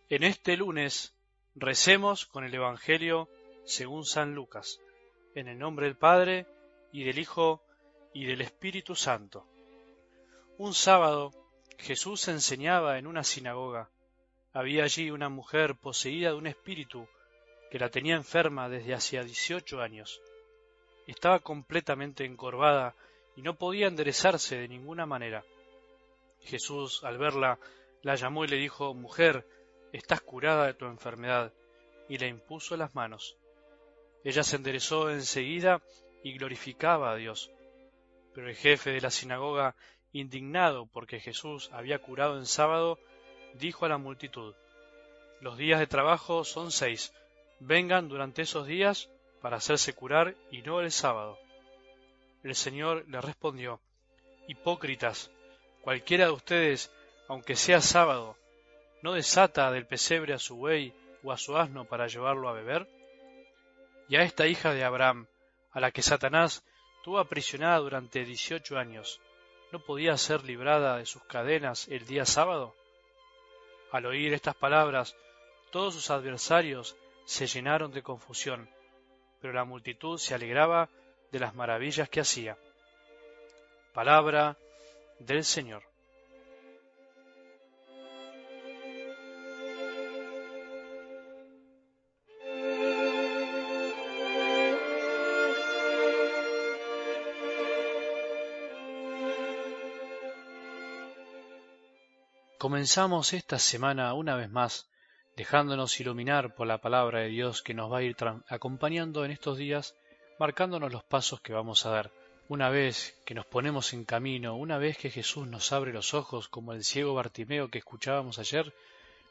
En este lunes recemos con el Evangelio según San Lucas, en el nombre del Padre, y del Hijo, y del Espíritu Santo. Un sábado Jesús enseñaba en una sinagoga. Había allí una mujer poseída de un espíritu que la tenía enferma desde hacía 18 años. Estaba completamente encorvada y no podía enderezarse de ninguna manera. Jesús, al verla, la llamó y le dijo: «Mujer, estás curada de tu enfermedad», y le impuso las manos. Ella se enderezó enseguida y glorificaba a Dios. Pero el jefe de la sinagoga, indignado porque Jesús había curado en sábado, dijo a la multitud: «Los días de trabajo son 6. Vengan durante esos días para hacerse curar y no el sábado». El Señor le respondió: «Hipócritas, cualquiera de ustedes, aunque sea sábado, ¿no desata del pesebre a su buey o a su asno para llevarlo a beber? Y a esta hija de Abraham, a la que Satanás tuvo aprisionada durante 18 años, ¿no podía ser librada de sus cadenas el día sábado?». Al oír estas palabras, todos sus adversarios se llenaron de confusión, pero la multitud se alegraba de las maravillas que hacía. Palabra del Señor. Comenzamos esta semana una vez más, dejándonos iluminar por la palabra de Dios que nos va a ir acompañando en estos días, marcándonos los pasos que vamos a dar. Una vez que nos ponemos en camino, una vez que Jesús nos abre los ojos, como el ciego Bartimeo que escuchábamos ayer,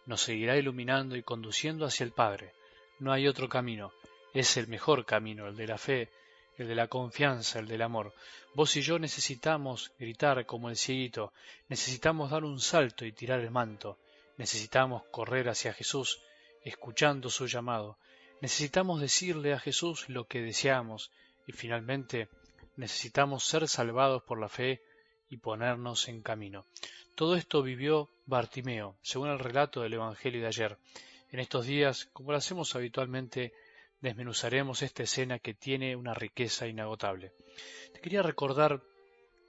nos seguirá iluminando y conduciendo hacia el Padre. No hay otro camino, es el mejor camino, el de la fe, el de la confianza, el del amor. Vos y yo necesitamos gritar como el cieguito, necesitamos dar un salto y tirar el manto, necesitamos correr hacia Jesús, escuchando su llamado, necesitamos decirle a Jesús lo que deseamos y finalmente necesitamos ser salvados por la fe y ponernos en camino. Todo esto vivió Bartimeo, según el relato del Evangelio de ayer. En estos días, como lo hacemos habitualmente, desmenuzaremos esta escena que tiene una riqueza inagotable. Te quería recordar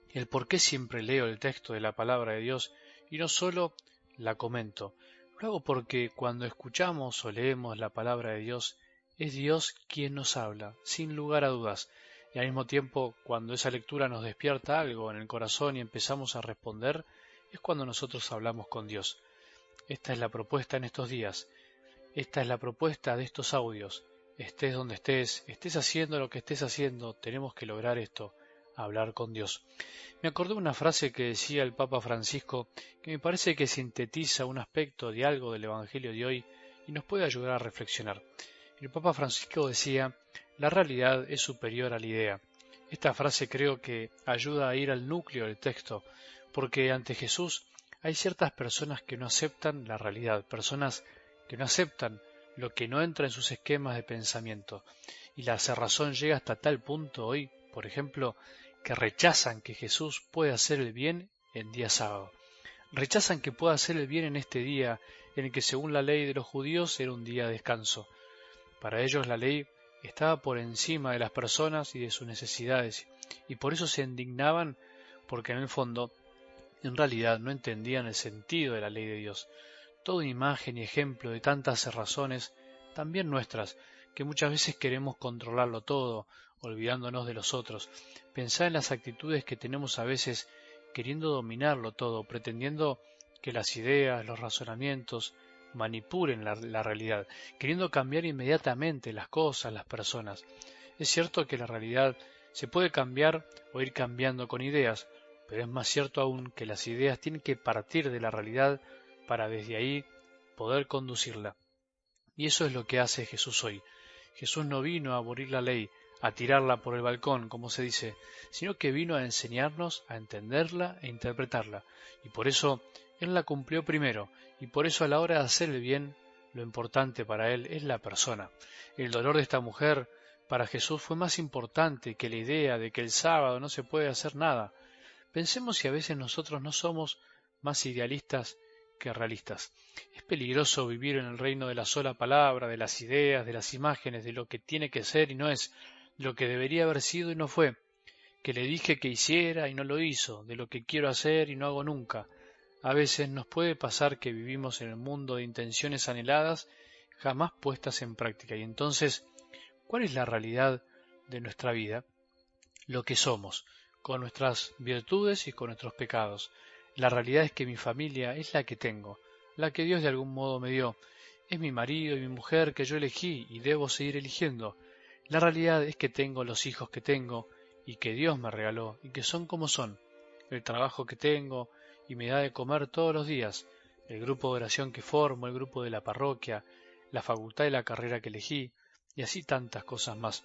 el por qué siempre leo el texto de la palabra de Dios y no solo la comento. Lo hago porque cuando escuchamos o leemos la palabra de Dios, es Dios quien nos habla, sin lugar a dudas. Y al mismo tiempo, cuando esa lectura nos despierta algo en el corazón y empezamos a responder, es cuando nosotros hablamos con Dios. Esta es la propuesta en estos días. Esta es la propuesta de estos audios. Estés donde estés haciendo lo que estés haciendo, tenemos que lograr esto, hablar con Dios. Me acordé de una frase que decía el Papa Francisco que me parece que sintetiza un aspecto de algo del Evangelio de hoy y nos puede ayudar a reflexionar. El Papa Francisco decía: «La realidad es superior a la idea». Esta frase creo que ayuda a ir al núcleo del texto, porque ante Jesús hay ciertas personas que no aceptan la realidad, personas que no aceptan lo que no entra en sus esquemas de pensamiento. Y la cerrazón llega hasta tal punto hoy, por ejemplo, que rechazan que Jesús pueda hacer el bien en día sábado. Rechazan que pueda hacer el bien en este día en el que según la ley de los judíos era un día de descanso. Para ellos la ley estaba por encima de las personas y de sus necesidades, y por eso se indignaban, porque en el fondo, en realidad, no entendían el sentido de la ley de Dios. Toda imagen y ejemplo de tantas cerrazones, también nuestras, que muchas veces queremos controlarlo todo, olvidándonos de los otros. Pensá en las actitudes que tenemos a veces queriendo dominarlo todo, pretendiendo que las ideas, los razonamientos manipulen la realidad, queriendo cambiar inmediatamente las cosas, las personas. Es cierto que la realidad se puede cambiar o ir cambiando con ideas, pero es más cierto aún que las ideas tienen que partir de la realidad para desde ahí poder conducirla. Y eso es lo que hace Jesús hoy. Jesús no vino a abolir la ley, a tirarla por el balcón, como se dice, sino que vino a enseñarnos a entenderla e interpretarla. Y por eso Él la cumplió primero, y por eso a la hora de hacer el bien, lo importante para Él es la persona. El dolor de esta mujer para Jesús fue más importante que la idea de que el sábado no se puede hacer nada. Pensemos si a veces nosotros no somos más idealistas que realistas. Es peligroso vivir en el reino de la sola palabra, de las ideas, de las imágenes, de lo que tiene que ser y no es, de lo que debería haber sido y no fue, que le dije que hiciera y no lo hizo, de lo que quiero hacer y no hago nunca. A veces nos puede pasar que vivimos en el mundo de intenciones anheladas jamás puestas en práctica. Y entonces, ¿cuál es la realidad de nuestra vida? Lo que somos, con nuestras virtudes y con nuestros pecados. La realidad es que mi familia es la que tengo, la que Dios de algún modo me dio. Es mi marido y mi mujer que yo elegí y debo seguir eligiendo. La realidad es que tengo los hijos que tengo y que Dios me regaló y que son como son. El trabajo que tengo y me da de comer todos los días, el grupo de oración que formo, el grupo de la parroquia, la facultad y la carrera que elegí, y así tantas cosas más.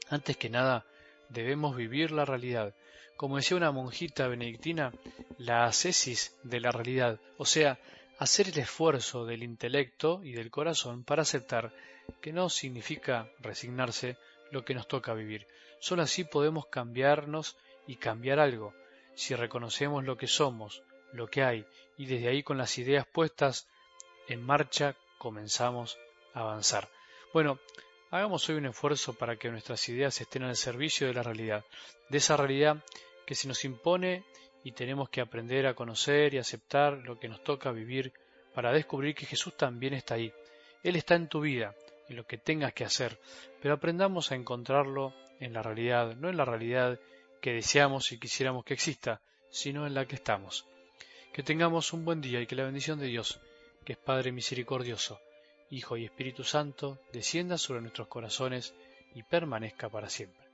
Antes que nada, debemos vivir la realidad. Como decía una monjita benedictina, la ascesis de la realidad, o sea, hacer el esfuerzo del intelecto y del corazón para aceptar que no significa resignarse lo que nos toca vivir. Solo así podemos cambiarnos y cambiar algo. Si reconocemos lo que somos, lo que hay, y desde ahí con las ideas puestas en marcha comenzamos a avanzar. Bueno, hagamos hoy un esfuerzo para que nuestras ideas estén al servicio de la realidad, de esa realidad que se nos impone y tenemos que aprender a conocer y aceptar lo que nos toca vivir para descubrir que Jesús también está ahí. Él está en tu vida, en lo que tengas que hacer, pero aprendamos a encontrarlo en la realidad, no en la realidad que deseamos y quisiéramos que exista, sino en la que estamos. Que tengamos un buen día y que la bendición de Dios, que es Padre misericordioso, Hijo y Espíritu Santo, descienda sobre nuestros corazones y permanezca para siempre.